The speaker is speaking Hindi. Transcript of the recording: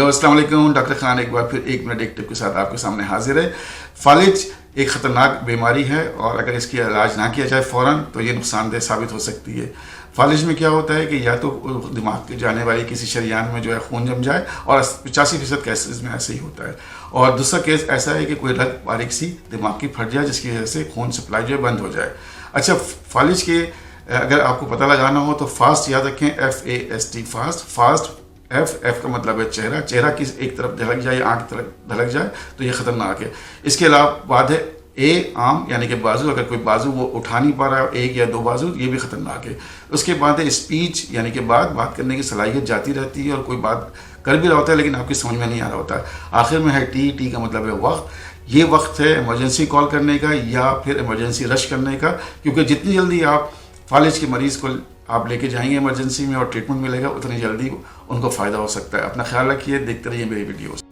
अस्सलाम वालेकुम। डॉक्टर खान एक बार फिर 1 मिनट एक टिप के साथ आपके सामने हाजिर है। फालिज एक ख़तरनाक बीमारी है और अगर इसकी इलाज ना किया जाए फ़ौरन तो ये नुकसानदेह साबित हो सकती है। फालिज में क्या होता है कि या तो दिमाग के जाने वाली किसी शरीयान में जो है खून जम जाए, और 85% केसेस में ऐसे ही होता है। और दूसरा केस ऐसा है कि कोई रग बारीक सी दिमाग की फट जाए जिसकी वजह से खून सप्लाई जो है बंद हो जाए। अच्छा, फालिज के अगर आपको पता लगाना हो तो फास्ट याद रखें, FAST फास्ट। एफ का मतलब है चेहरा, चेहरा की एक तरफ ढलक जाए, आंख की तरफ ढलक जाए तो ये खतरनाक है। इसके अलावा बाद है ए आर्म यानी कि बाजू, अगर कोई बाजू वो उठा नहीं पा रहा है, 1 या 2 बाजू, ये भी खतरनाक है। उसके बाद है स्पीच यानी कि बात करने की सलाहियत जाती रहती है और कोई बात कर भी रहा होता है लेकिन आपकी समझ में नहीं आ रहा होता है। आखिर में है टी का मतलब है वक्त। ये वक्त है इमरजेंसी कॉल करने का या फिर इमरजेंसी रश करने का, क्योंकि जितनी जल्दी आप फालिज के मरीज़ को आप लेके जाएंगे इमरजेंसी में और ट्रीटमेंट मिलेगा, उतनी जल्दी उनको फ़ायदा हो सकता है। अपना ख्याल रखिए, देखते रहिए मेरी वीडियोस।